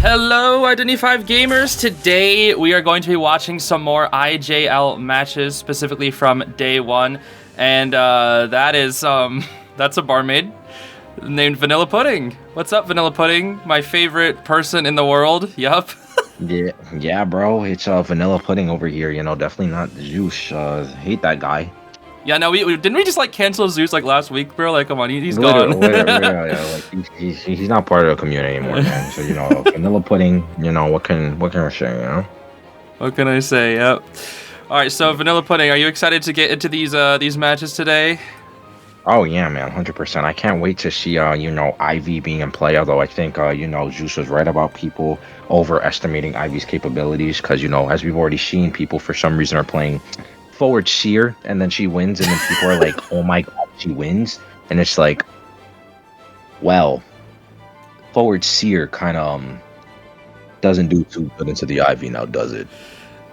Hello, Identity 5 gamers. Today we are going to be watching some more IJL matches, specifically from day one, and that's a barmaid named Vanilla Pudding. What's up, Vanilla Pudding? My favorite person in the world. Yup. Yeah, bro. It's Vanilla Pudding over here. You know, definitely not Zeus. Hate that guy. Yeah, no, we didn't we just like cancel Zeus like last week, bro? Like, come on, he's gone. Yeah, like he's not part of the community anymore, man. So you know, Vanilla Pudding. You know, what can I say? You know. What can I say? Yep. All right, so Vanilla Pudding, are you excited to get into these matches today? Oh yeah, man, 100%. I can't wait to see you know, Ivy being in play. Although I think you know, Zeus was right about people overestimating Ivy's capabilities, because you know, as we've already seen, people for some reason are playing forward Seer, and then she wins, and then people are like, oh my god, she wins. And it's like, well, forward Seer kind of doesn't do too good into the Ivy now, does it?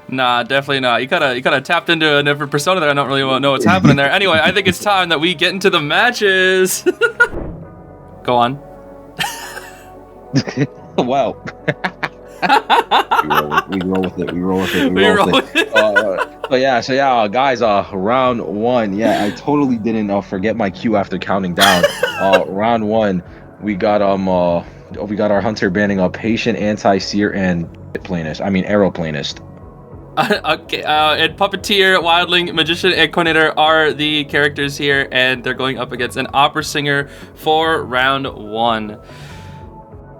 Nah, definitely not. You kind of tapped into a different persona there. I don't really know what's happening there. Anyway, I think it's time that we get into the matches. Go on. Well, we roll with it. So yeah, guys, round one. Yeah, I totally didn't forget my cue after counting down. Round one, we got our hunter banning a patient, anti-seer, and aeroplanist. Okay, and Puppeteer, Wildling, Magician, and Coordinator are the characters here, and they're going up against an opera singer for round one.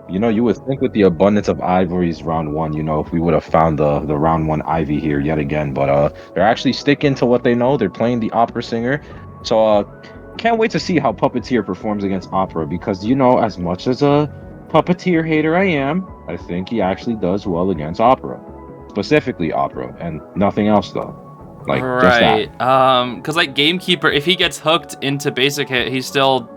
You know, you would think with the abundance of Ivories round one, you know, if we would have found the round one Ivy here yet again, but they're actually sticking to what they know. They're playing the opera singer, so can't wait to see how Puppeteer performs against opera, because you know, as much as a Puppeteer hater I am, I think he actually does well against opera, specifically opera, and nothing else though. Like, right, just that. because like Gamekeeper, if he gets hooked into basic hit, he's still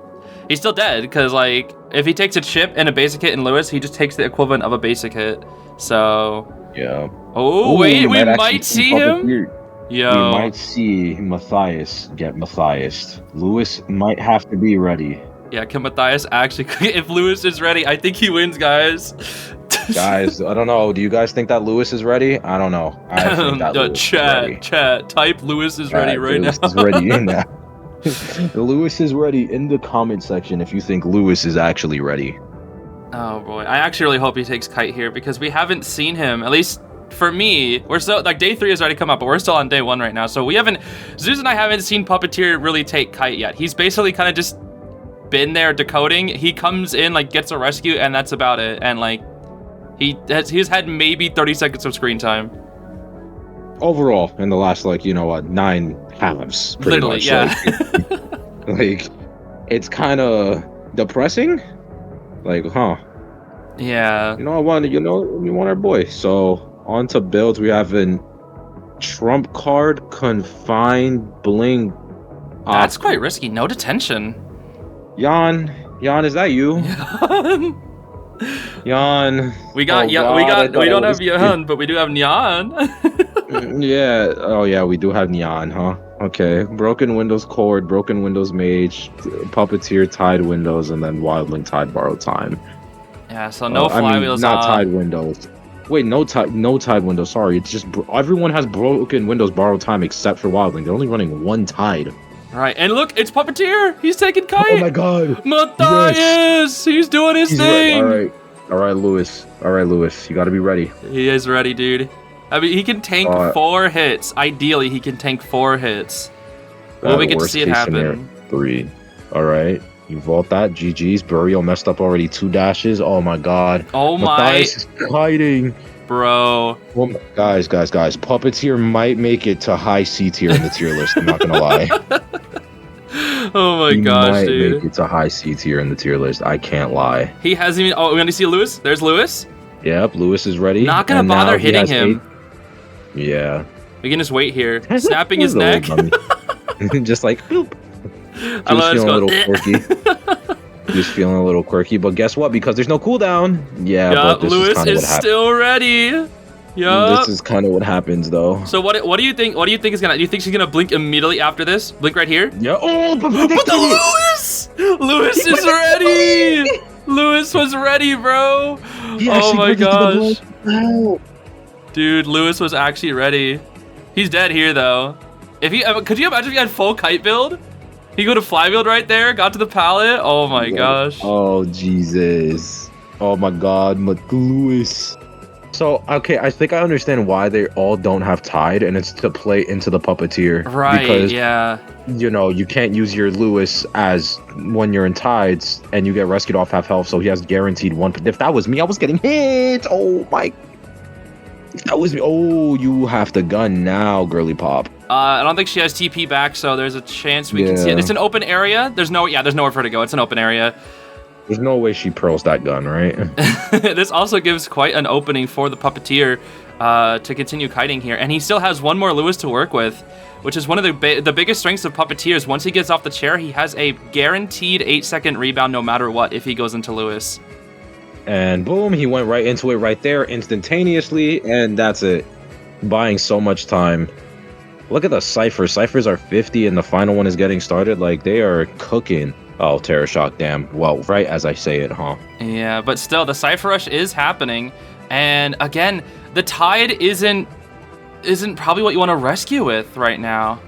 dead, because like if he takes a chip and a basic hit in Lewis, he just takes the equivalent of a basic hit. So yeah. Oh, wait, we might see him. Yo, we might see Matthias get Matthiased. Lewis might have to be ready. Yeah, can Matthias actually? If Lewis is ready, I think he wins, guys. Guys, I don't know. Do you guys think that Lewis is ready? I don't know. I think that Lewis is ready. Chat. Type Lewis is ready right Lewis now. Is ready now. Lewis is ready in the comment section if you think Lewis is actually ready. Oh boy, I actually really hope he takes Kite here, because we haven't seen him, at least for me. We're still, like, day 3 has already come up, but we're still on day 1 right now. So Zeus and I haven't seen Puppeteer really take Kite yet. He's basically kind of just been there decoding. He comes in, like, gets a rescue, and that's about it. And like, he's had maybe 30 seconds of screen time. Overall, in the last, like, you know, 9 halves, pretty literally, much. yeah. Like, it's kind of depressing. Like, huh? Yeah. You know, we want our boy. So on to builds. We have an trump card, confined, bling. That's quite risky. No detention. Jan, is that you? Jan. We don't have Jan, but we do have Nyan. Yeah. Oh yeah, we do have Nyan, huh? Okay. Broken Windows Cord, Broken Windows Mage, Puppeteer, Tied Windows, and then Wildling, Tied Borrowed Time. Yeah. So no flywheels. Not Tied Windows. Wait, no Tied Windows. Sorry, it's just everyone has Broken Windows Borrowed Time except for Wildling. They're only running one Tied. Right, and look, it's Puppeteer. He's taking Kite. Oh my god. Matthias, yes. He's doing his thing. All right, Lewis. You got to be ready. He is ready, dude. I mean, he can tank 4 hits. Ideally, he can tank 4 hits. Well, we get to see it happen. 3. All right. You vault that. GG's. Burial messed up already 2 dashes. Oh my god. Oh my. Matthias is kiting. Bro. Well, guys. Puppeteer might make it to high C tier in the tier list. I'm not going to lie. Oh my gosh, dude. He might make it to high C tier in the tier list. I can't lie. He hasn't even... Oh, we want to see Lewis? There's Lewis. Yep, Lewis is ready. Not going to bother hitting him. Yeah. We can just wait here. Snapping his neck. Just like, boop. Just feeling a little quirky, but guess what? Because there's no cooldown. Yeah, but this Lewis is still ready. Yeah. This is kind of what happens, though. So what do you think? What do you think is gonna? Do you think she's gonna blink immediately after this? Blink right here. Yeah. Oh, but Lewis is ready. Lewis was ready, bro. He Oh actually my went into the gosh. blow. Dude, Lewis was actually ready. He's dead here, though. If he, could you imagine if he had full kite build? He go to fly build right there, got to the pallet. Oh my gosh. Oh, Jesus. Oh my God, Lewis. So, okay, I think I understand why they all don't have Tide, and it's to play into the Puppeteer. Right, because, yeah. you know, you can't use your Lewis as when you're in Tides, and you get rescued off half health, so he has guaranteed one. If that was me, I was getting hit. Oh my. If that was me. Oh, you have to gun now, girly pop. I don't think she has TP back, so there's a chance we can see it. It's an open area. There's nowhere for her to go. It's an open area. There's no way she pearls that gun, right? This also gives quite an opening for the Puppeteer to continue kiting here. And he still has one more Lewis to work with, which is one of the biggest strengths of Puppeteers. Once he gets off the chair, he has a guaranteed 8-second rebound no matter what if he goes into Lewis. And boom, he went right into it right there instantaneously, and that's it. Buying so much time. Look at the Cyphers. Cyphers are 50, and the final one is getting started. Like, they are cooking. Oh, Terror Shock, damn. Well, right as I say it, huh? Yeah, but still, the Cypher Rush is happening. And again, the Tide isn't probably what you want to rescue with right now.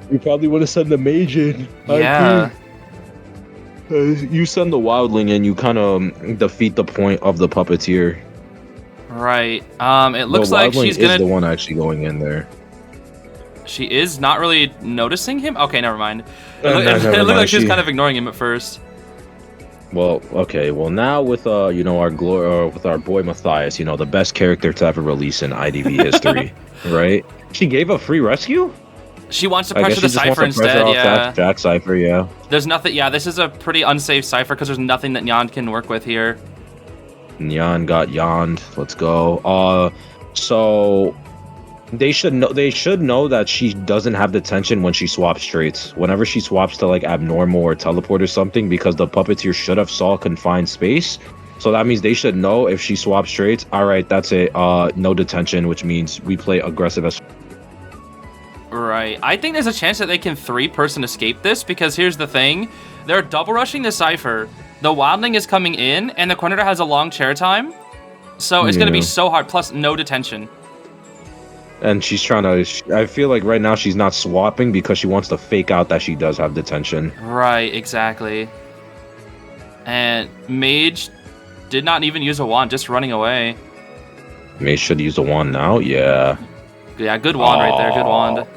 You probably want to send the mage in. Yeah. You send the wildling in, you kind of defeat the point of the Puppeteer. Right. It looks like she's gonna. Is the one actually going in there. She is not really noticing him? Okay, never mind. It Never looked mind. like she was kind of ignoring him at first. Well, okay. Well, now with you know, with our boy Matthias, you know, the best character to ever release in IDV history, right? She gave a free rescue? She wants to pressure the Cypher instead, yeah. Jack Cypher, yeah. There's nothing, yeah, this is a pretty unsafe Cypher because there's nothing that Nyan can work with here. Nyan got yawned. Let's go. So they should know that she doesn't have detention when she swaps traits. Whenever she swaps to like abnormal or teleport or something, because the Puppeteer should have saw confined space. So that means they should know if she swaps traits. All right, that's it. No detention, which means we play aggressive as. Right. I think there's a chance that they can 3-person escape this, because here's the thing. They're double rushing the Cypher. The Wildling is coming in, and the Corneta has a long chair time. So it's going to be so hard, plus no detention. And she's trying to... I feel like right now she's not swapping because she wants to fake out that she does have detention. Right, exactly. And Mage did not even use a wand, just running away. Mage should use a wand now? Yeah. Yeah, good wand right there, good wand.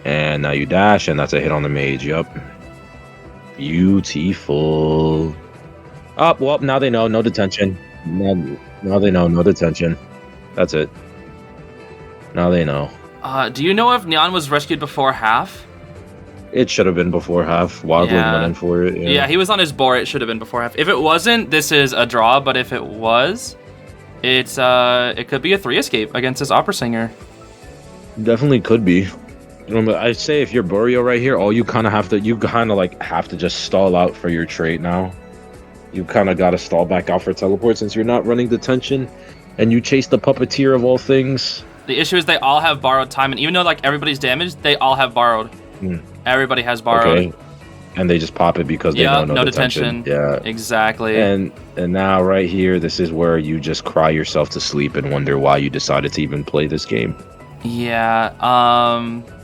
And now you dash, and that's a hit on the mage. Yup. Beautiful. Oh, well, now they know. No detention. Now they know. No detention. That's it. Now they know. Do you know if Nyan was rescued before half? It should have been before half. Wildling went in for it. Yeah, he was on his board. It should have been before half. If it wasn't, this is a draw. But if it was, it could be a 3 escape against this opera singer. Definitely could be. I say if you're Burio right here, all you kind of have to just stall out for your trait now. You kind of got to stall back out for teleport since you're not running detention, and you chase the Puppeteer of all things. The issue is they all have borrowed time, and even though like everybody's damaged, they all have borrowed. Everybody has borrowed. Okay. And they just pop it because they know no detention. Yeah, exactly. And now right here, this is where you just cry yourself to sleep and wonder why you decided to even play this game. Yeah.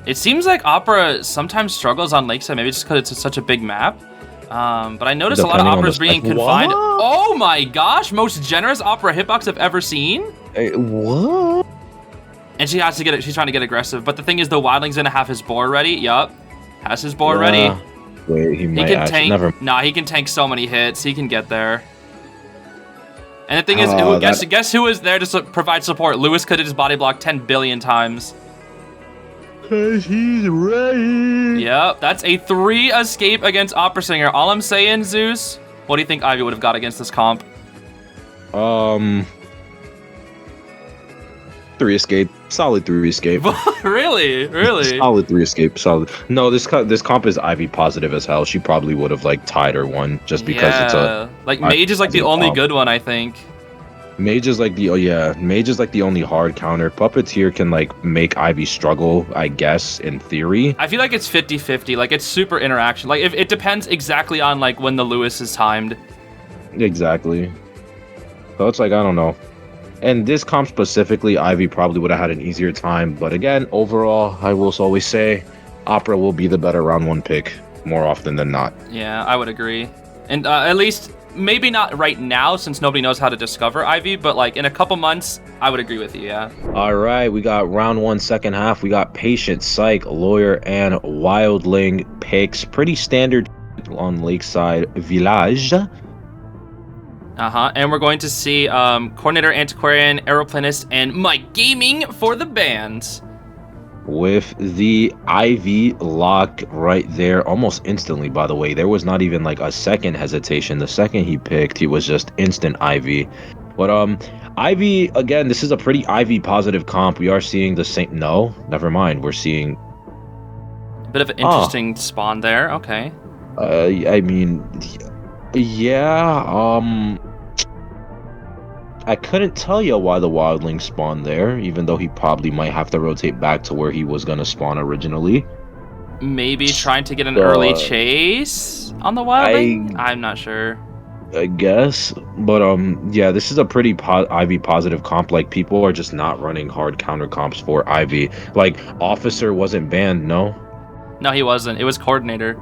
It seems like Opera sometimes struggles on Lakeside, maybe just because it's such a big map. But I noticed a lot of Operas being confined. What? Oh my gosh, most generous Opera hitbox I've ever seen. What? And she has to get it. She's trying to get aggressive. But the thing is, the Wildling's gonna have his board ready. Yup, has his board ready. Wait, he might can tank. Nah, he can tank so many hits. He can get there. And the thing is, guess who was there to provide support? Lewis could have just body blocked 10 billion times. Cause he's ready. Yep, that's a 3 escape against Opera Singer. All I'm saying, Zeus, what do you think Ivy would have got against this comp? 3 escape. Solid 3 escape. Really? Solid 3 escape. Solid. No, this comp is Ivy positive as hell. She probably would have like tied or won just because it's a like Mage is like the only good one, I think. Mage is like Mage is like the only hard counter. Puppeteer can like make Ivy struggle, I guess, in theory. I feel like it's 50-50. Like, it's super interaction. Like, if it depends exactly on like when the Lewis is timed. Exactly. So it's like, I don't know. And this comp specifically, Ivy probably would have had an easier time. But again, overall, I will always say Opera will be the better round 1 pick more often than not. Yeah, I would agree. And at least, maybe not right now since nobody knows how to discover Ivy, but like in a couple months, I would agree with you, yeah. All right, we got round 1, second half. We got Patient, Psych, Lawyer, and Wildling picks. Pretty standard on Lakeside Village. And we're going to see Coordinator, Antiquarian, Aeroplanist, and Mike Gaming for the bands. With the Ivy lock right there almost instantly, by the way. There was not even like a second hesitation. The second he picked, he was just instant Ivy. But Ivy, again, this is a pretty Ivy positive comp. We are seeing the same. No, never mind. We're seeing a bit of an interesting spawn there. Okay. I mean, yeah. I couldn't tell you why the Wildling spawned there, even though he probably might have to rotate back to where he was going to spawn originally. Maybe trying to get an early chase on the Wildling? I'm not sure. I guess. But, yeah, this is a pretty Ivy positive comp. Like, people are just not running hard counter comps for Ivy. Like, Officer wasn't banned, no? No, he wasn't. It was Coordinator.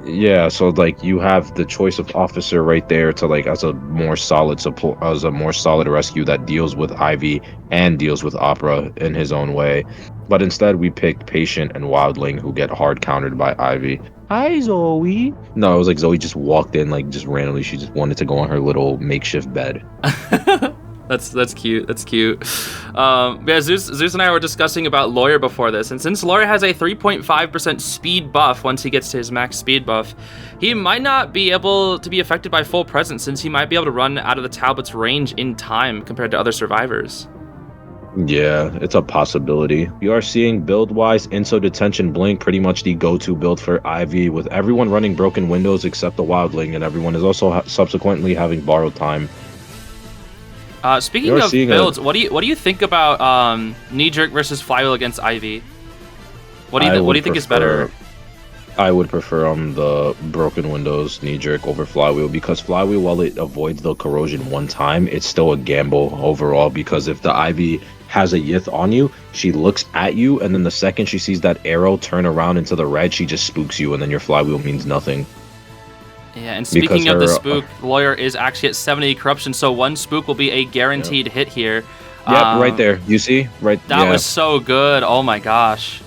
Yeah, so like you have the choice of Officer right there to like as a more solid support, as a more solid rescue that deals with Ivy and deals with Opera in his own way. But instead we picked Patient and Wildling, who get hard countered by Ivy. Hi, Zoe. No, it was like Zoe just walked in like just randomly. She just wanted to go on her little makeshift bed. That's cute. That's cute. Yeah, Zeus and I were discussing about Lawyer before this, and since Lawyer has a 3.5% speed buff once he gets to his max speed buff, he might not be able to be affected by full presence, since he might be able to run out of the tablet's range in time compared to other survivors. Yeah, it's a possibility. We are seeing build-wise Inso Detention Blink pretty much the go-to build for Ivy, with everyone running Broken Windows except the Wildling, and everyone is also subsequently having Borrowed Time. Speaking of builds, what do you think about Knee Jerk versus Flywheel against Ivy? What do you think is better? I would prefer the Broken Windows Knee Jerk over Flywheel, because Flywheel, while it avoids the corrosion one time, it's still a gamble overall, because if the Ivy has a Yith on you, she looks at you, and then the second she sees that arrow turn around into the red, she just spooks you, and then your Flywheel means nothing. Yeah, and speaking of the spook, Lawyer is actually at 70 corruption, so one spook will be a guaranteed hit here. Yep, right there. You see? Right there. That was so good. Oh my gosh.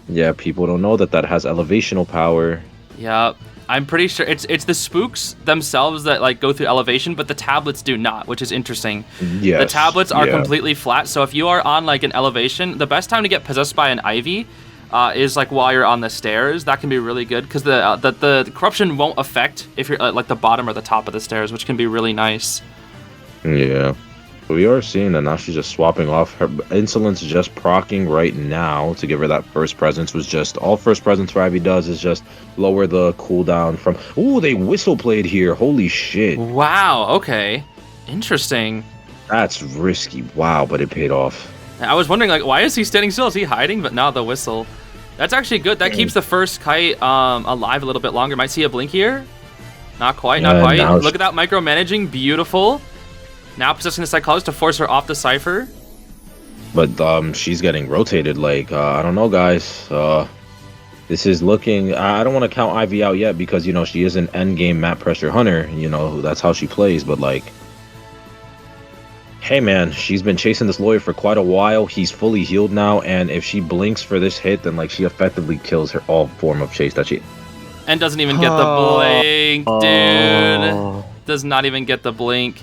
Yeah, people don't know that has elevational power. Yeah, I'm pretty sure it's the spooks themselves that like go through elevation, but the tablets do not, which is interesting. Yes, the tablets are completely flat, so if you are on like an elevation, the best time to get possessed by an Ivy is like while you're on the stairs. That can be really good because the corruption won't affect if you're like the bottom or the top of the stairs, which can be really nice. Yeah. We are seeing that now she's just swapping off. Her Insolence just proccing right now to give her that first presence. Was just all first presence for Ivy does is just lower the cooldown from. Ooh, they whistle played here. Holy shit. Wow, okay. Interesting. That's risky. Wow, but it paid off. I was wondering, like, why is he standing still? Is he hiding? But now the whistle. That's actually good. That keeps the first kite alive a little bit longer. Might see a blink here. Not quite, not quite. Look at that micromanaging. Beautiful. Now possessing the Psychologist to force her off the Cypher. But she's getting rotated. Like, I don't know, guys. This is looking... I don't want to count Ivy out yet because, you know, she is an endgame map pressure hunter. You know, that's how she plays. But, like... Hey, man, she's been chasing this Lawyer for quite a while. He's fully healed now. And if she blinks for this hit, then, like, she effectively kills her all form of chase that she... And doesn't even get the blink, dude. Does not even get the blink.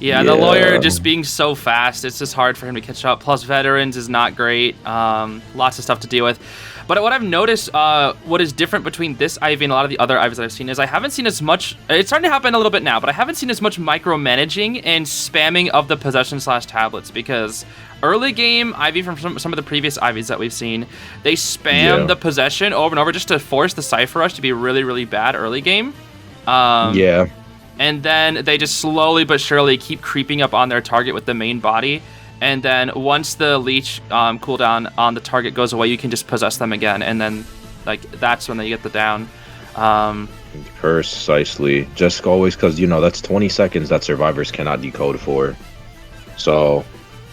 Yeah, the Lawyer just being so fast, it's just hard for him to catch up. Plus, Veterans is not great. Lots of stuff to deal with. But what I've noticed, what is different between this Ivy and a lot of the other Ivies that I've seen is I haven't seen as much... It's starting to happen a little bit now, but I haven't seen as much micromanaging and spamming of the possession/tablets, because early game Ivy from some of the previous Ivies that we've seen, they spam the possession over and over just to force the Cypher Rush to be really, really bad early game. and then they just slowly but surely keep creeping up on their target with the main body. And then once the leech cooldown on the target goes away, you can just possess them again, and then like that's when they get the down. Precisely. Just always, because you know that's 20 seconds that survivors cannot decode for. So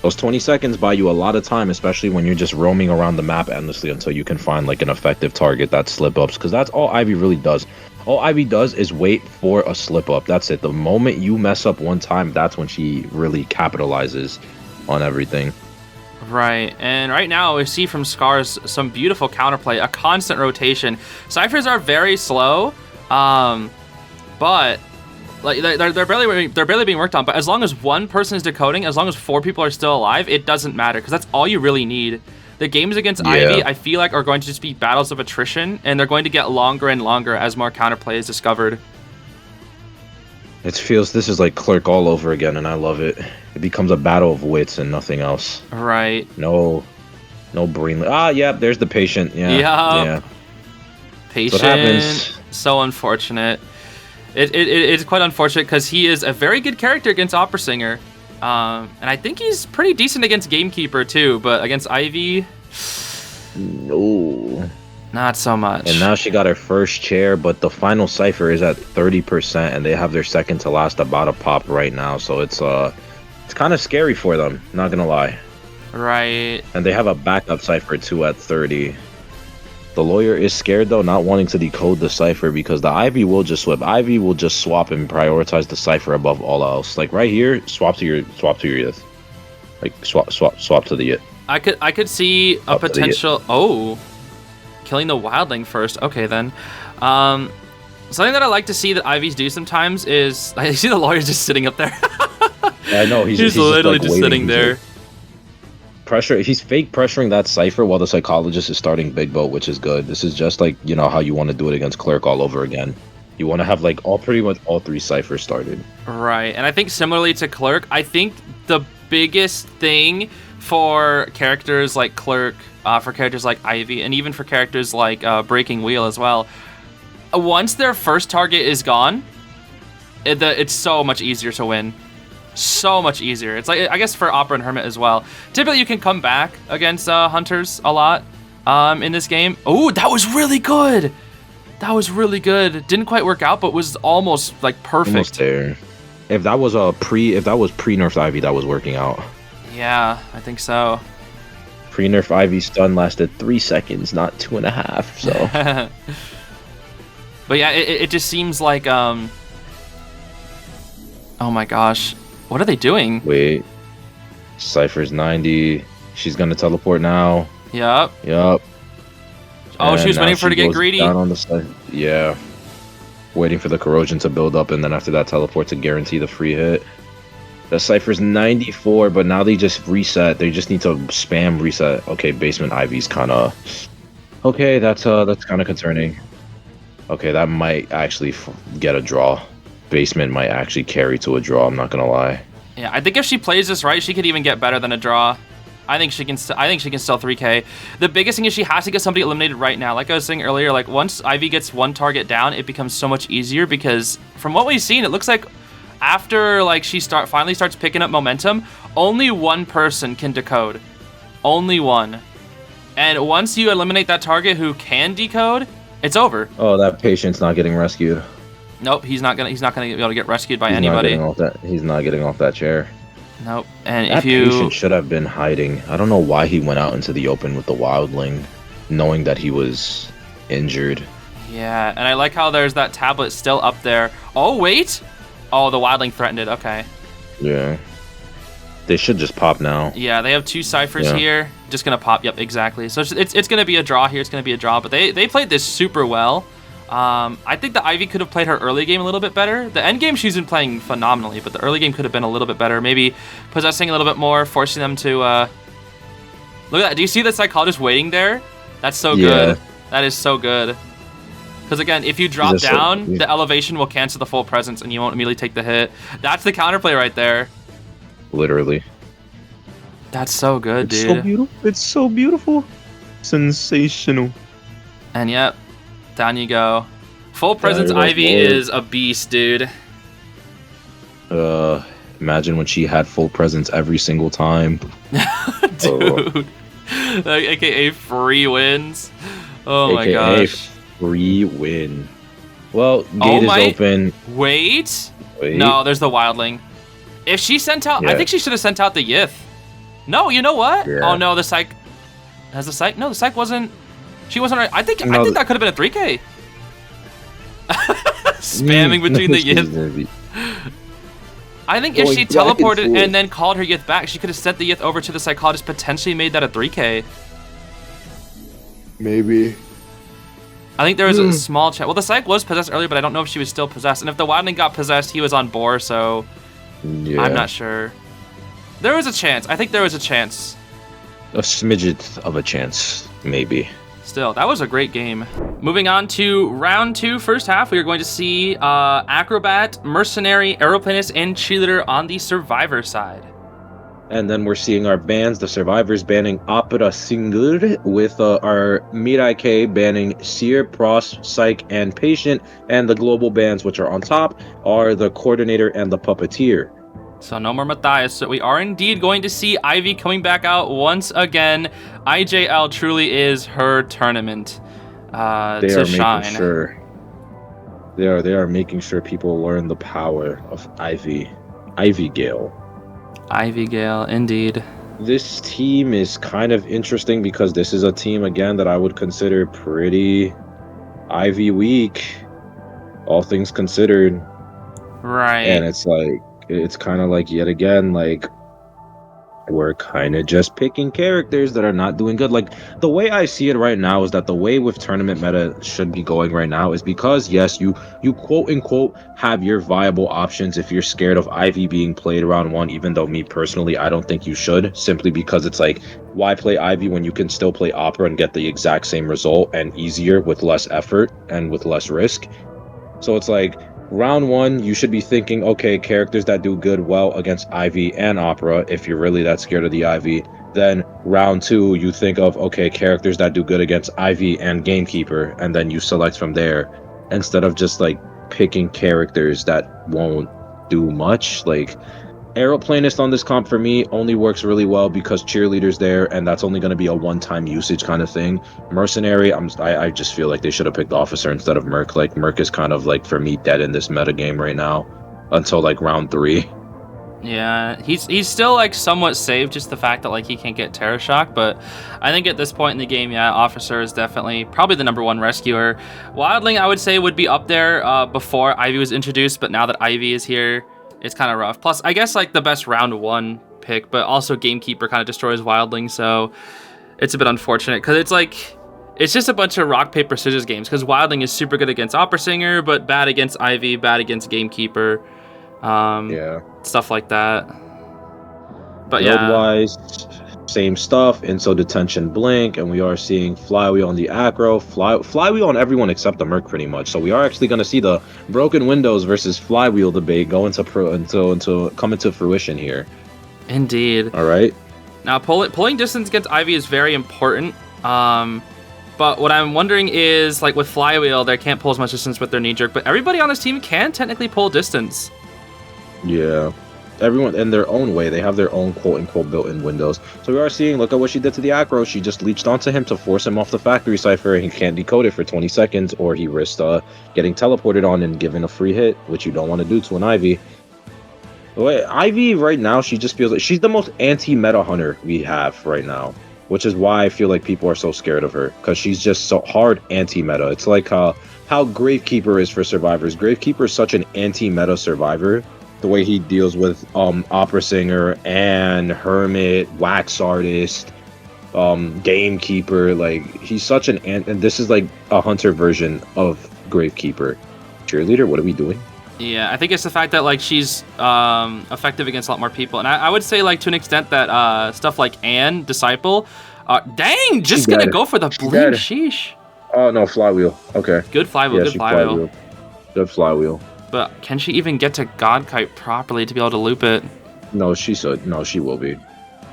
those 20 seconds buy you a lot of time, especially when you're just roaming around the map endlessly until you can find like an effective target that slip ups, because that's all Ivy really does. All Ivy does is wait for a slip up. That's it. The moment you mess up one time, that's when she really capitalizes on everything. Right, and right now we see from Scars some beautiful counterplay, a constant rotation. Ciphers are very slow, but like they're barely being worked on. But as long as one person is decoding, as long as 4 people are still alive, it doesn't matter, because that's all you really need. The games against Ivy, I feel like, are going to just be battles of attrition, and they're going to get longer and longer as more counterplay is discovered. It feels this is like Clerk all over again, and I love it. It becomes a battle of wits and nothing else. Right. No brain. Yeah, there's the patient. Yeah. Patient. So unfortunate. It's quite unfortunate because he is a very good character against Opera Singer. And I think he's pretty decent against Gamekeeper too, but against Ivy, no. Not so much. And now she got her first chair, but the final cipher is at 30%, and they have their second to last about to pop right now. So it's kind of scary for them, not gonna lie. Right. And they have a backup cipher too at 30. The lawyer is scared though, not wanting to decode the cipher, because the Ivy will just swap. Ivy will just swap and prioritize the cipher above all else. Like right here, swap to your Yith. Like swap to the Yith. I could see a potential. Oh. Killing the wildling first. Okay, then. Something that I like to see that Ivies do sometimes is I see the lawyer's just sitting up there. Yeah, I know. He's literally just, just sitting there. He's fake pressuring that cipher while the psychologist is starting Big Boat, which is good. This is just like, you know, how you want to do it against Clerk all over again. You want to have like pretty much all 3 ciphers started. Right, and I think similarly to Clerk, I think the biggest thing for characters like Clerk, for characters like Ivy, and even for characters like Breaking Wheel as well, once their first target is gone, it's so much easier to win. So much easier. It's like, I guess for Opera and Hermit as well. Typically you can come back against Hunters a lot in this game. Oh, that was really good. That was really good. Didn't quite work out, but was almost like perfect. Almost there. If that was pre-nerfed Ivy, that was working out. Yeah, I think so. Pre-nerf Ivy stun lasted 3 seconds, not 2.5. So. But yeah, it just seems like oh my gosh, what are they doing? Wait, Cypher's 90. She's gonna teleport now. Yep. Oh, and she was waiting for her to get greedy. Down on the side. Yeah. Waiting for the corrosion to build up, and then after that teleport to guarantee the free hit. The Cypher's 94, but now they just reset. They just need to spam reset. Okay, basement Ivy's kind of... Okay, that's kind of concerning. Okay, that might actually get a draw. Basement might actually carry to a draw, I'm not gonna lie. Yeah, I think if she plays this right, she could even get better than a draw. I think she can still 3K. The biggest thing is she has to get somebody eliminated right now. Like I was saying earlier, like once Ivy gets one target down, it becomes so much easier, because from what we've seen, it looks like after like she finally starts picking up momentum, only one person can decode. Only one. And once you eliminate that target who can decode, it's over. Oh, that patient's not getting rescued. Nope, he's not gonna be able to get rescued by anybody. He's not getting off that chair. Nope. And that patient should have been hiding. I don't know why he went out into the open with the wildling, knowing that he was injured. Yeah, and I like how there's that tablet still up there. Oh wait! Oh, the wildling threatened it. Okay. Yeah. They should just pop now. Yeah, they have 2 ciphers here. Just gonna pop. Yep, exactly. So it's gonna be a draw here. It's gonna be a draw. But they played this super well. I think the Ivy could have played her early game a little bit better. The end game she's been playing phenomenally, but the early game could have been a little bit better. Maybe possessing a little bit more, forcing them to. Look at that. Do you see the psychologist waiting there? That's so good. That is so good. Because again, if you drop down, the elevation will cancel the full presence, and you won't immediately take the hit. That's the counterplay right there. Literally. That's so good, dude. It's so beautiful. It's so beautiful. Sensational. And yep, down you go. Full presence Ivy is a beast, dude. Imagine when she had full presence every single time. Dude. Like, AKA free wins. Oh my AKA gosh. free win. Well, gate is open. Wait. No, there's the wildling. If she sent out, I think she should have sent out the Yith. No, you know what? Yeah. Oh no, the psych. Has the psych? No, the psych wasn't. She wasn't. I think that could have been a 3K. Spamming between the Yith. I think if she teleported and then called her Yith back, she could have sent the Yith over to the psychologist, potentially made that a 3K. Maybe. I think there was a small chat. Well, the psych was possessed earlier, but I don't know if she was still possessed. And if the wildling got possessed, he was on board, so I'm not sure. There was a chance. I think there was a chance. A smidget of a chance, maybe. Still, that was a great game. Moving on to round 2, first half, we are going to see Acrobat, Mercenary, Aeroplanist, and Cheerleader on the Survivor side. And then we're seeing our bans, the Survivors banning Opera Singer, with our Mirai K banning Seer, Pros, Psych, and Patient, and the global bans, which are on top, are the Coordinator and the Puppeteer. So no more Matthias. So we are indeed going to see Ivy coming back out once again. IJL truly is her tournament to shine. Making sure, they are making sure people learn the power of Ivy. Ivy Gale. Ivy Gale, indeed. This team is kind of interesting because this is a team, again, that I would consider pretty Ivy weak, all things considered. Right. And it's kind of like, yet again, like, we're kind of just picking characters that are not doing good. Like, the way I see it right now is that the way with tournament meta should be going right now is because, yes, you quote unquote have your viable options if you're scared of Ivy being played round 1, even though me personally, I don't think you should, simply because it's like, why play Ivy when you can still play Opera and get the exact same result and easier with less effort and with less risk? So it's like, round 1, you should be thinking, okay, characters that do good well against Ivy and Opera, if you're really that scared of the Ivy. Then round 2, you think of, okay, characters that do good against Ivy and Gamekeeper, and then you select from there, instead of just, like, picking characters that won't do much. Like, Aeroplanist on this comp for me only works really well because Cheerleader's there, and that's only going to be a one-time usage kind of thing. Mercenary, I just feel like they should have picked Officer instead of Merc. Like, Merc is kind of, like, for me, dead in this meta game right now until, like, round 3. Yeah, he's still, like, somewhat safe, just the fact that, like, he can't get Terror Shock, but I think at this point in the game, yeah, Officer is definitely probably the #1 rescuer. Wildling, I would say, would be up there before Ivy was introduced, but now that Ivy is here, it's kind of rough. Plus, I guess, like, the best round 1 pick, but also Gamekeeper kind of destroys Wildling, so it's a bit unfortunate, because it's, like, it's just a bunch of rock, paper, scissors games, because Wildling is super good against Opera Singer, but bad against Ivy, bad against Gamekeeper, stuff like that. But yeah. Build-wise, same stuff, Inso Detention Blink, and we are seeing Flywheel on the Acro, Flywheel on everyone except the Merc pretty much. So we are actually going to see the Broken Windows versus Flywheel debate go into come into fruition here. Indeed. All right. Now, pulling distance against Ivy is very important. But what I'm wondering is, like, with Flywheel, they can't pull as much distance with their knee jerk, but everybody on this team can technically pull distance. Yeah. Everyone in their own way, they have their own quote-unquote built-in windows. So we are seeing, look at what she did to the Acro. She just leached onto him to force him off the factory cipher, and he can't decode it for 20 seconds, or he risked getting teleported on and given a free hit, which you don't want to do to an Ivy. But Ivy right now, she just feels like she's the most anti-meta hunter we have right now, which is why I feel like people are so scared of her, because she's just so hard anti-meta. It's like how Gravekeeper is for Survivors. Gravekeeper is such an anti-meta survivor. The way he deals with Opera Singer and Hermit, Wax Artist, Gamekeeper, like, he's such an and this is like a hunter version of Gravekeeper. Cheerleader, what are we doing? Yeah, I think it's the fact that, like, she's effective against a lot more people, and I would say, like, to an extent that stuff like Anne, Disciple, dang, just gonna go for the blink, sheesh. Oh no, Flywheel. Okay. Good Flywheel, yeah, good Flywheel. Good Flywheel. But can she even get to Godkite properly to be able to loop it? No, she should. No, she will be.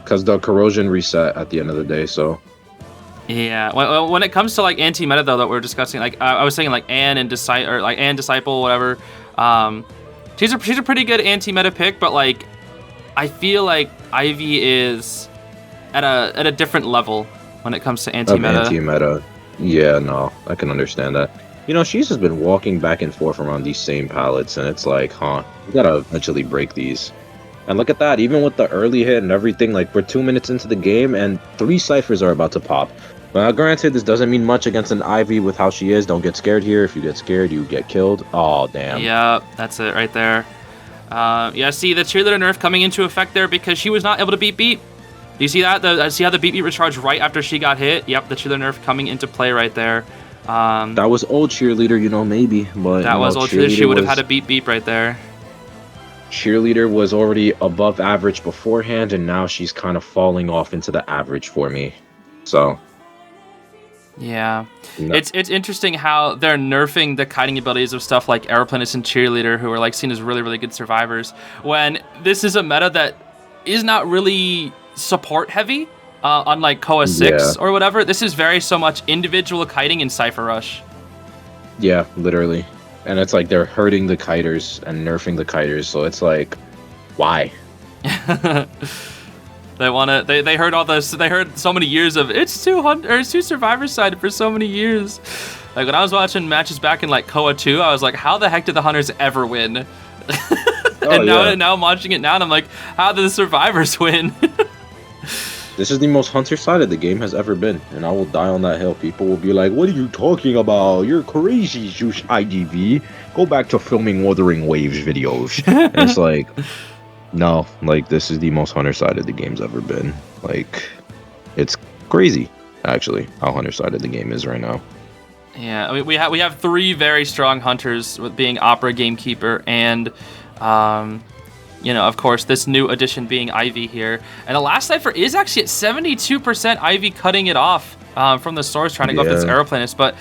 Because the corrosion reset at the end of the day, so. Yeah. Well, when it comes to, like, anti-meta, though, that we're discussing, like, I was saying, like, Anne and Disciple, or, like, Anne, Disciple, whatever, She's a pretty good anti-meta pick, but like I feel like Ivy is at a different level when it comes to anti-meta. Anti-meta. Yeah, no, I can understand that. You know, she's just been walking back and forth around these same palettes, and it's like, huh, we gotta eventually break these. And look at that, even with the early hit and everything, like, we're 2 minutes into the game, and 3 ciphers are about to pop. Granted, this doesn't mean much against an Ivy with how she is. Don't get scared here. If you get scared, you get killed. Oh, damn. Yeah, that's it right there. Yeah, see the cheerleader nerf coming into effect there because she was not able to beat beat. Do you see that? See how the beat beat recharged right after she got hit? Yep, the cheerleader nerf coming into play right there. That was old cheerleader, you know, maybe. But that was old cheerleader. She would have had a beat beat right there. Cheerleader was already above average beforehand, and now she's kind of falling off into the average for me. So... yeah, no. It's interesting how they're nerfing the kiting abilities of stuff like Aeroplanist and Cheerleader, who are like seen as really good survivors, when this is a meta that is not really support heavy, unlike Koa 6 or whatever. This is very so much individual kiting and Cypher Rush. Yeah, literally. And it's like they're hurting the kiters and nerfing the kiters, so it's like, why? They heard all this. They heard so many years of it's 200 or it's 2 survivors sided for so many years. Like when I was watching matches back in like Koa 2, I was like, how the heck did the hunters ever win? And now I'm watching it now, and I'm like, how did the survivors win? This is the most hunter-sided the game has ever been, and I will die on that hill. People will be like, what are you talking about? You're crazy, Zeus IDV. Go back to filming Wuthering Waves videos. And it's like, no, like, this is the most hunter-sided the game's ever been. Like, it's crazy, actually, how hunter-sided the game is right now. Yeah, I mean, we have 3 very strong hunters, with being Opera, Gamekeeper, and you know, of course, this new addition being Ivy here. And the last cipher is actually at 72% Ivy cutting it off from the source, trying to go for this Aeroplanist. But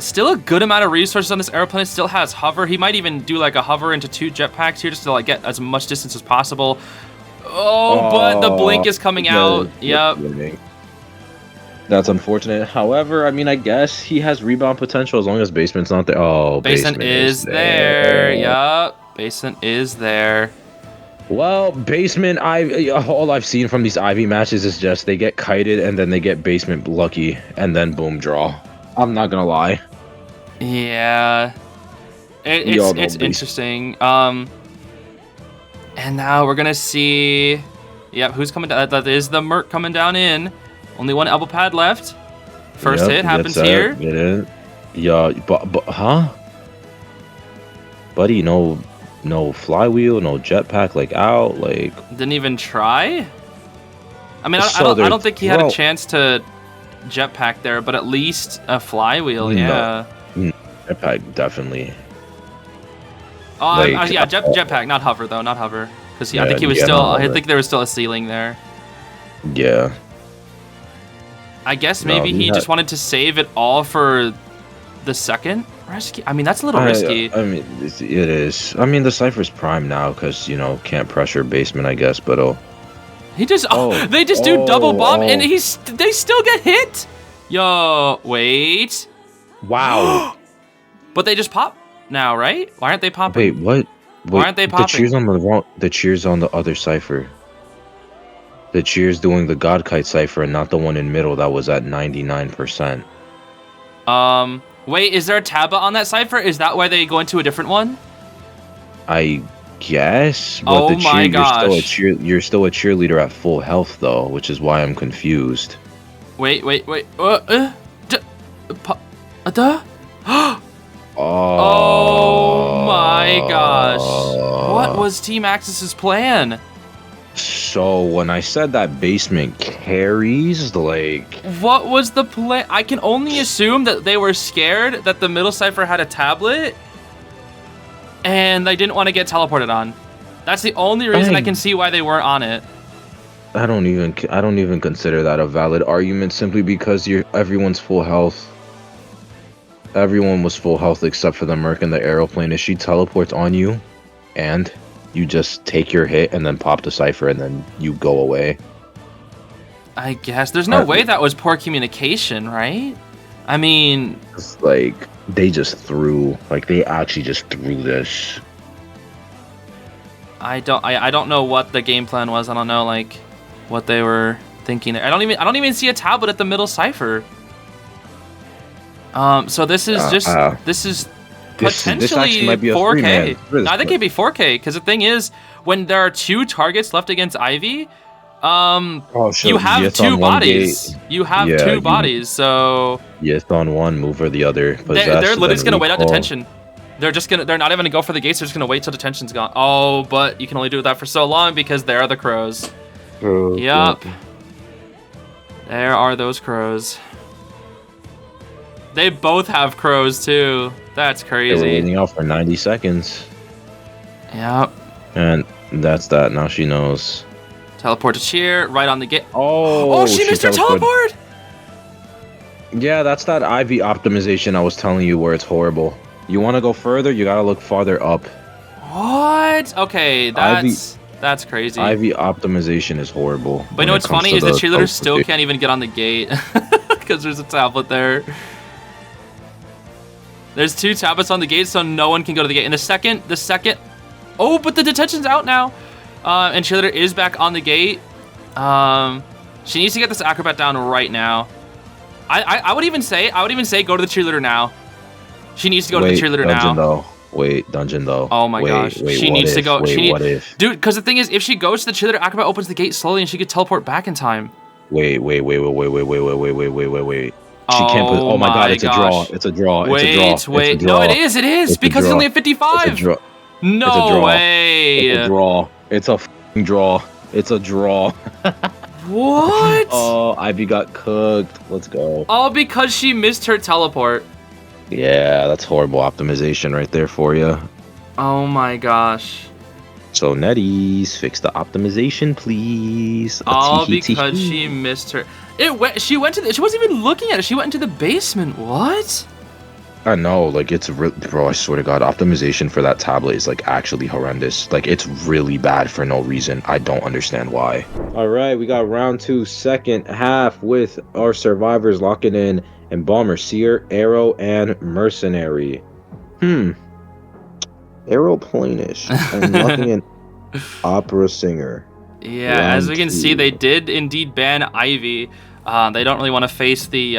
still a good amount of resources on this Aeroplanist. Still has hover. He might even do like a hover into 2 jetpacks here just to like get as much distance as possible. Oh, but the blink is coming out. Yep. That's unfortunate. However, I mean, I guess he has rebound potential as long as basement's not there. Oh, basement is there. Yup. Basement is there. Well, basement, all I've seen from these Ivy matches is just they get kited and then they get basement lucky and then boom, draw. I'm not gonna lie. Yeah. It's interesting. And now we're gonna see... Yep, who's coming down? That is the Merc coming down in. Only 1 elbow pad left. First hit happens here. Get in. Yeah, but huh? Buddy, no flywheel, no jetpack, like out, like... Didn't even try? I mean, I don't think he had a chance to jetpack there, but at least a flywheel, yeah. No, jetpack, definitely. Oh, like, yeah, jetpack, not hover, though, not hover. Because I think he was still... I think there was still a ceiling there. Yeah. I guess maybe he just wanted to save it all for the second rescue. I mean, that's a little risky. I mean, it is. I mean, the Cypher's prime now because, you know, can't pressure basement, I guess, but he just... they just do double bomb, and they still get hit? Yo, wait. Wow. But they just pop now, right? Why aren't they popping? Wait, what? Why aren't they popping? The cheers on the other Cypher. The cheers doing the God Kite Cypher and not the one in middle that was at 99%. Wait, is there a Taba on that Cypher? Is that why they go into a different one? I guess. But oh my gosh. You're still a cheerleader at full health, though, which is why I'm confused. Wait. Oh my gosh. What was Team AXIZ's plan? So when I said that basement carries, like... What was the plan? I can only assume that they were scared that the middle Cypher had a tablet and they didn't want to get teleported on. That's the only reason I can see why they weren't on it. I don't even consider that a valid argument simply because everyone's full health. Everyone was full health except for the Merc and the Aeroplane. If she teleports on you and you just take your hit and then pop the Cypher and then you go away. I guess. There's no way that was poor communication, right? I mean... It's like, they just threw... Like, they actually just threw this. I don't know what the game plan was. I don't know like what they were thinking. I don't even see a tablet at the middle cipher. So this is this is potentially might be a 4K. three-man. No, I think it'd be 4K because the thing is, when there are 2 targets left against Ivy, you have yes 2 on one bodies. gate. You have Yeah, 2 bodies, so yes on one, move or the other. they're literally just gonna wait out recall. detention. They're not even gonna go for the gates. They're just gonna wait till detention's gone. Oh, but you can only do that for so long because there are the crows. Yup. There are those crows. They both have crows too. That's They crazy. were waiting out for 90 seconds. Yep. And that's that. Now she knows. Teleport to cheer right on the gate. Oh, She missed her teleported. teleport. Yeah, that's that IV optimization I was telling you where it's horrible. You want to go further, you gotta look farther up. What? Okay, that's crazy. IV optimization is horrible. But you know what's funny is the cheerleaders still can't even get on the gate because there's a tablet there. There's 2 tablets on the gate, so no one can go to the gate. And the second, oh, but the detention's out now. And cheerleader is back on the gate. She needs to get this acrobat down right now. I would even say go to the cheerleader now. She needs to go to the cheerleader dungeon now. Dungeon though. Oh my gosh. She needs to go. What if? Dude, because the thing is, if she goes to the cheerleader, acrobat opens the gate slowly and she could teleport back in time. Wait. She can't put. Oh my god, it's a draw. It's a draw. Wait. No, it is because it's only a 55. It's a draw. No way. It's a draw. It's a f***ing draw. It's a draw. What? Oh, Ivy got cooked. Let's go. All because she missed her teleport. Yeah, that's horrible optimization right there for you. Oh my gosh. So NetEase, fix the optimization, please. All because she missed her. She wasn't even looking at it. She went into the basement. What? I know, like it's bro. I swear to God, optimization for that tablet is like actually horrendous. Like it's really bad for no reason. I don't understand why. All right, we got round 2, second half with our survivors locking in Embalmer, Seer, Arrow, and Mercenary. Aeroplanish and locking in Opera Singer. Yeah, round as we can 2. see, they did indeed ban Ivy. They don't really want to face the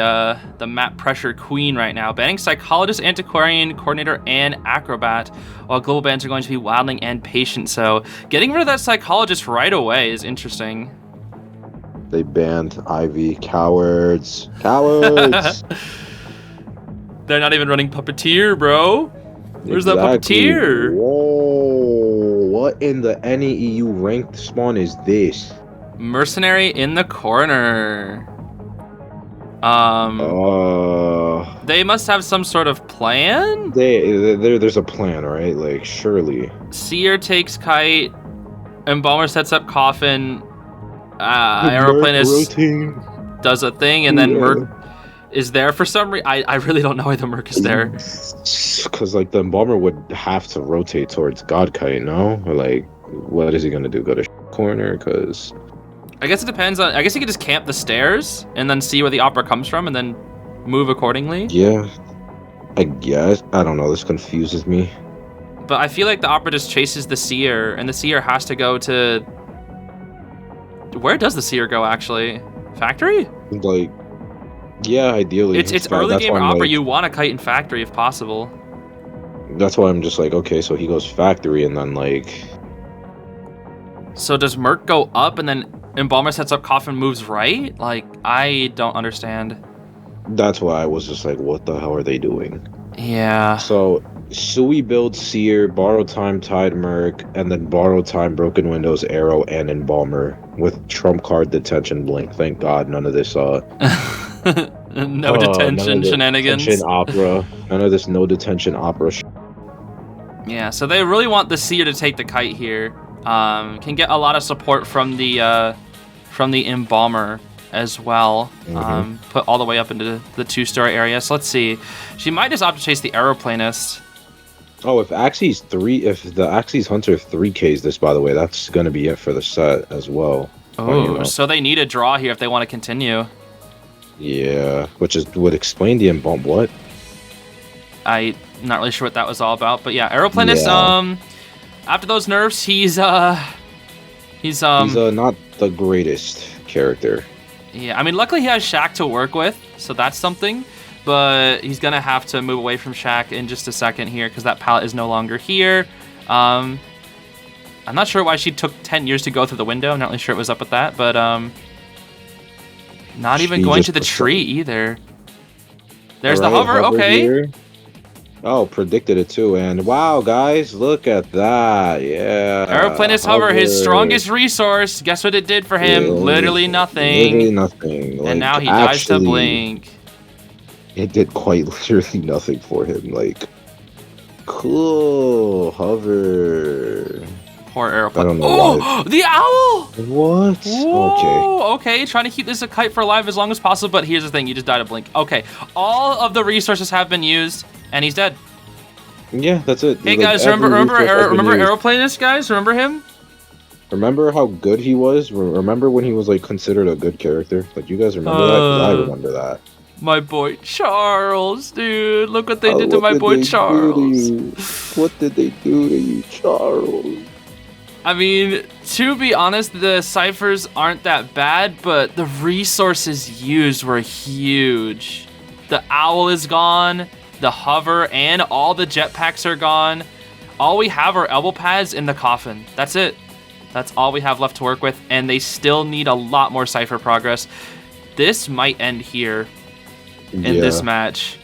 map pressure queen right now. Banning Psychologist, Antiquarian, Coordinator, and Acrobat, while global bans are going to be Wildling and Patient. So getting rid of that Psychologist right away is interesting. They banned Ivy. Cowards. Cowards. They're not even running Puppeteer, bro. Where's that Puppeteer? Whoa. What in the NEEU ranked spawn is this? Mercenary in the corner. They must have some sort of plan? There's a plan, right? Like, surely. Seer takes Kite. Embalmer sets up Coffin. Aeroplanist does a thing, and then Merc is there for some reason. I really don't know why the Merc is there. Because, like, the Embalmer would have to rotate towards God Kite, no? Or, like, what is he going to do? Go to corner? Because... I guess it depends on... I guess you could just camp the stairs and then see where the opera comes from and then move accordingly. Yeah. I guess. I don't know. This confuses me. But I feel like the opera just chases the Seer, and the Seer has to go to... Where does the Seer go, actually? Factory? Like, yeah, ideally. It's early game opera. Like, you want a Kite in Factory if possible. That's why I'm just like, okay, so he goes Factory and then, like... So does Merc go up and then Embalmer sets up Coffin moves right? Like, I don't understand. That's why I was just like, what the hell are they doing? Yeah. So, Sui builds Seer, Borrow Time, Tide Merc, and then Borrow Time, Broken Windows, Arrow, and Embalmer with Trump Card Detention Blink. Thank God none of this, no detention shenanigans. Detention opera. None of this no detention opera. Yeah, so they really want the Seer to take the Kite here. Can get a lot of support from the Embalmer as well. Put all the way up into the 2-story area. So let's see. She might just opt to chase the Aeroplanist. Oh, if the AXIZ Hunter 3Ks this, by the way, that's gonna be it for the set as well. Oh, so they need a draw here if they want to continue. Yeah, which would explain the Embalm. What? I'm not really sure what that was all about, but yeah, Aeroplanist. After those nerfs, he's not the greatest character. Yeah, I mean, luckily he has Shaq to work with, so that's something. But he's gonna have to move away from Shaq in just a second here because that pallet is no longer here. I'm not sure why she took 10 years to go through the window. I'm not really sure what was up with that, but not even going to the tree either. There's the hover. Okay. Here. Oh, predicted it too. And wow, guys, look at that. Yeah. Aeroplanist hover, his strongest resource. Guess what it did for him? Literally nothing. Literally nothing. Like, and now he dies to blink. It did quite literally nothing for him. Like, cool hover. Poor aeroplane. I don't know why. The owl! What? Whoa, okay, trying to keep this a kite for alive as long as possible, but here's the thing, you just died of blink. Okay, all of the resources have been used, and he's dead. Yeah, that's it. Hey guys, remember Aeroplanist, guys? Remember him? Remember how good he was? Remember when he was like considered a good character? Like, you guys remember that? 'Cause I remember that. My boy Charles, dude. Look what they did to my boy Charles. What did they do to you, Charles? I mean, to be honest, the ciphers aren't that bad, but the resources used were huge. The owl is gone, the hover, and all the jetpacks are gone. All we have are elbow pads in the coffin. That's it. That's all we have left to work with, and they still need a lot more cipher progress. This might end here in this match.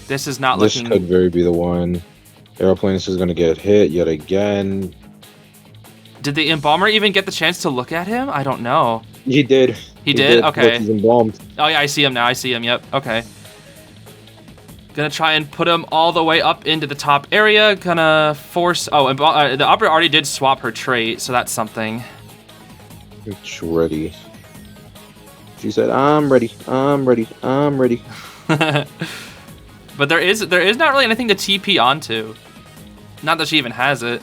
This is not looking... This could very be the one. Aeroplanist is going to get hit yet again. Did the Embalmer even get the chance to look at him? I don't know. He did. He did? Okay. Look, he's embalmed. Oh yeah, I see him now. I see him. Yep. Okay. Gonna try and put him all the way up into the top area. Gonna force... Oh, the Upper already did swap her trait, so that's something. It's ready. She said, I'm ready. I'm ready. I'm ready. But there is not really anything to TP onto. Not that she even has it.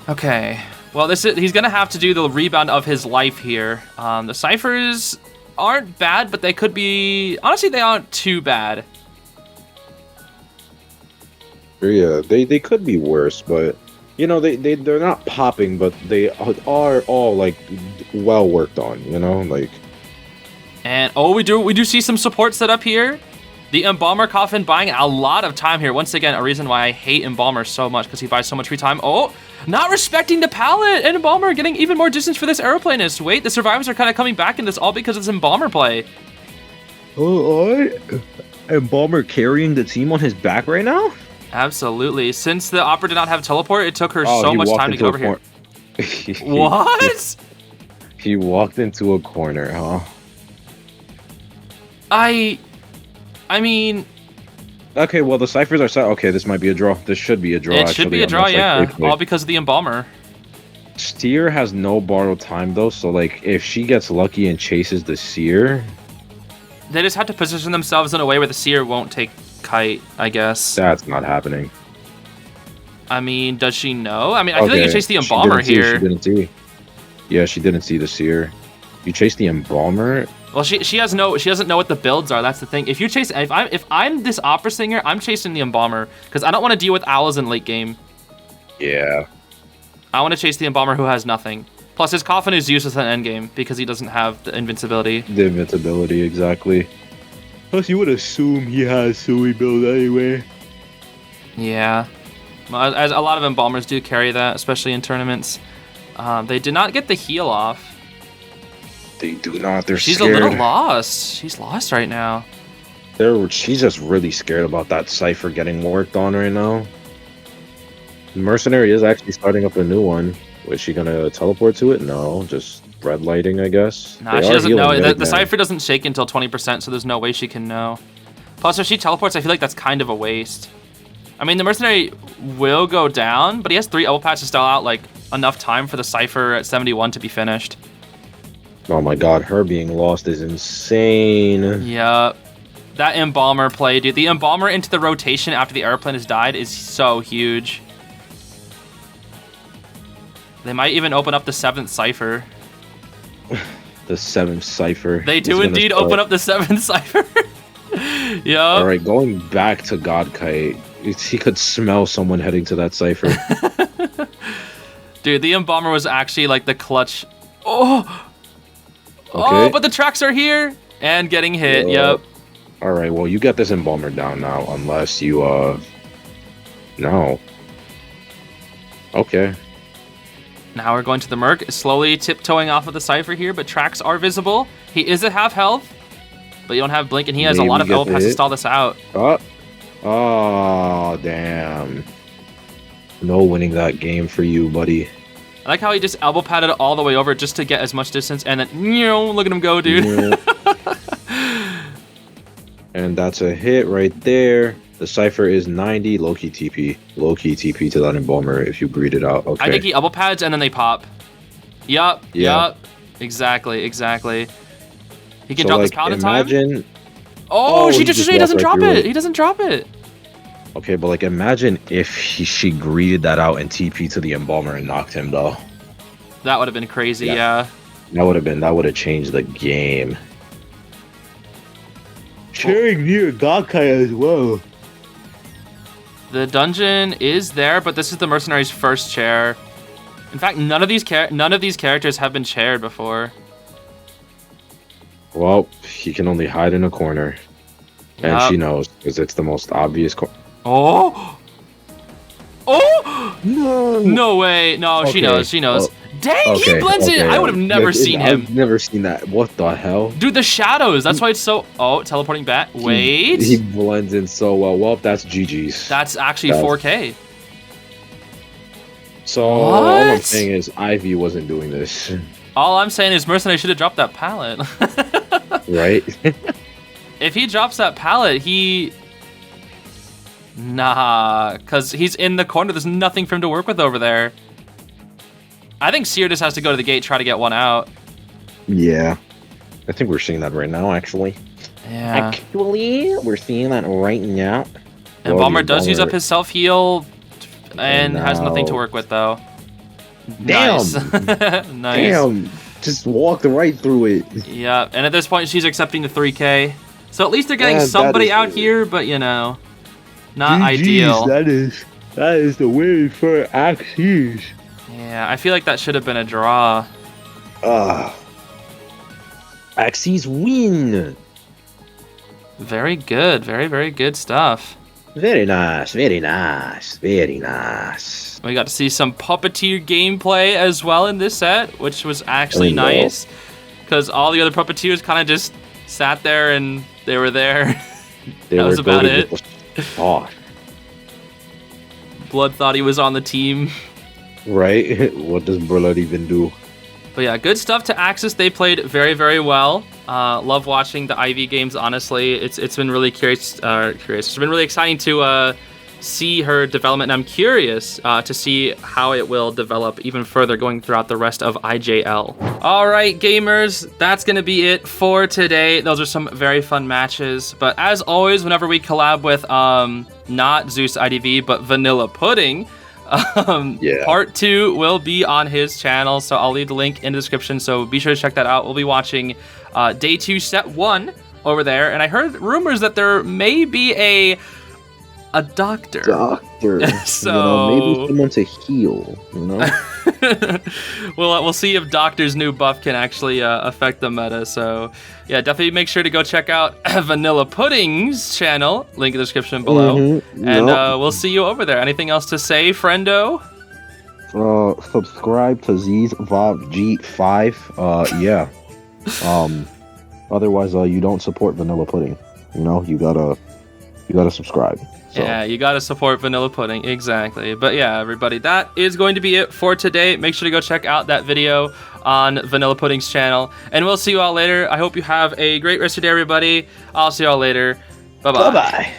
Okay. Well, he's gonna have to do the rebound of his life here. The ciphers aren't bad, but they could be... Honestly, they aren't too bad. Yeah, they could be worse, but you know they're not popping, but they are all like well worked on. You know, like. And oh, we do see some support set up here. The Embalmer Coffin buying a lot of time here. Once again, a reason why I hate Embalmer so much, because he buys so much free time. Oh, not respecting the pallet, and Embalmer getting even more distance for this Aeroplanist. Wait, the survivors are kind of coming back in this all because of this Embalmer play. Oh, Embalmer carrying the team on his back right now? Absolutely. Since the Opera did not have teleport, it took her so much time to get over here. What? He walked into a corner, huh? I mean... Okay, well, the ciphers are set. Okay, this might be a draw. This should be a draw. It should be a draw, yeah. All because of the Embalmer. Steer has no borrowed time, though, so, like, if she gets lucky and chases the Seer... They just have to position themselves in a way where the Seer won't take kite, I guess. That's not happening. I mean, does she know? I mean, I feel like you chase the Embalmer here. She didn't see. Yeah, she didn't see the Seer. You chase the Embalmer? Well, she doesn't know what the builds are. That's the thing. If you chase, if I'm this opera singer, I'm chasing the Embalmer because I don't want to deal with owls in late game. Yeah. I want to chase the Embalmer who has nothing. Plus, his coffin is useless in endgame because he doesn't have the invincibility. The invincibility, exactly. Plus, you would assume he has Sui build anyway. Yeah. As a lot of Embalmers do carry that, especially in tournaments. They did not get the heal off. They do not. They're She's scared. a little lost. She's lost right now. She's just really scared about that cipher getting worked on right now. Mercenary is actually starting up a new one. Was she gonna teleport to it? No, just red lighting, I guess. Nah, she doesn't know. The cipher doesn't shake until 20%, so there's no way she can know. Plus, if she teleports, I feel like that's kind of a waste. I mean, the Mercenary will go down, but he has 3 elbow pads to stall out, like, enough time for the cipher at 71 to be finished. Oh my god, her being lost is insane. Yeah. That Embalmer play, dude. The Embalmer into the rotation after the airplane has died is so huge. They might even open up the 7th cipher. The 7th cipher. They do indeed open up the 7th cipher. Yeah. Alright, going back to God Kite. he could smell someone heading to that cipher. Dude, the Embalmer was actually like the clutch. Oh, Okay. but the tracks are here and getting hit. Yep. All right. Well, you got this Embalmer down now, unless you no. Okay. Now we're going to the Merc, slowly tiptoeing off of the cipher here, but tracks are visible. He is at half health, but you don't have Blink, and he has a lot of elbow pass to stall this out. Oh, damn. No winning that game for you, buddy. I like how he just elbow padded all the way over just to get as much distance, and then, look at him go, dude. Yeah. And that's a hit right there. The cipher is 90. Low-key TP. Low-key TP to that Embalmer if you breed it out. Okay. I think he elbow pads, and then they pop. Yup. Exactly. He can drop this Paladin time. Oh, he doesn't drop it. He doesn't drop it. Okay, but like imagine if she greeted that out and TP to the Embalmer and knocked him though. That would have been crazy, yeah. That would have changed the game. Sharing near Gakai as well. The dungeon is there, but this is the mercenary's first chair. In fact, none of these characters have been chaired before. Well, he can only hide in a corner. And she knows, because it's the most obvious corner. Oh! No way. No, okay. She knows. Dang, he blends in. I would have never seen him. I've never seen that. What the hell? Dude, the shadows. That's why it's so... Oh, teleporting back. Wait. He blends in so well. Well, that's GG's. That's actually 4K. So all I'm saying is Ivy wasn't doing this. All I'm saying is Mercenary should have dropped that pallet. Right? If he drops that pallet, he... Nah, because he's in the corner. There's nothing for him to work with over there. I think Seer just has to go to the gate, try to get one out. Yeah. I think we're seeing that right now, actually. Yeah. Actually, we're seeing that right now. And Balmer does use up his self-heal and has nothing to work with, though. Damn! Nice. Damn! Just walked right through it. Yeah, and at this point, she's accepting the 3K. So at least they're getting somebody out here, but, you know, not ideal. That is the win for AXIZ. Yeah, I feel like that should have been a draw. AXIZ win. Very good. Very, very good stuff. Very nice. Very nice. Very nice. We got to see some Puppeteer gameplay as well in this set, which was actually nice. Because all the other Puppeteers kind of just sat there and they were there. That was about it. Blood thought he was on the team. Right? What does Blood even do? But yeah, good stuff to AXIZ. They played very, very well. Love watching the IV games, honestly. It's been really curious. It's been really exciting to see her development, and I'm curious to see how it will develop even further going throughout the rest of IJL. All right, gamers, that's going to be it for today. Those are some very fun matches. But as always, whenever we collab with not Zeus IDV, but Vanilla Pudding, part 2 will be on his channel, so I'll leave the link in the description, so be sure to check that out. We'll be watching day 2 set 1 over there, and I heard rumors that there may be a doctor. So you know, maybe someone to heal, you know. We'll see if Doctor's new buff can actually affect the meta. So yeah, definitely make sure to go check out Vanilla Pudding's channel, link in the description below. And we'll see you over there. Anything else to say, friendo? Subscribe to Zeez G5. Yeah. Otherwise, you don't support Vanilla Pudding. You know, you gotta subscribe. So. Yeah, you gotta support Vanilla Pudding, exactly. But yeah, everybody, that is going to be it for today. Make sure to go check out that video on Vanilla Pudding's channel, and we'll see you all later. I hope you have a great rest of your day, everybody. I'll see you all later. Bye-bye. Bye-bye.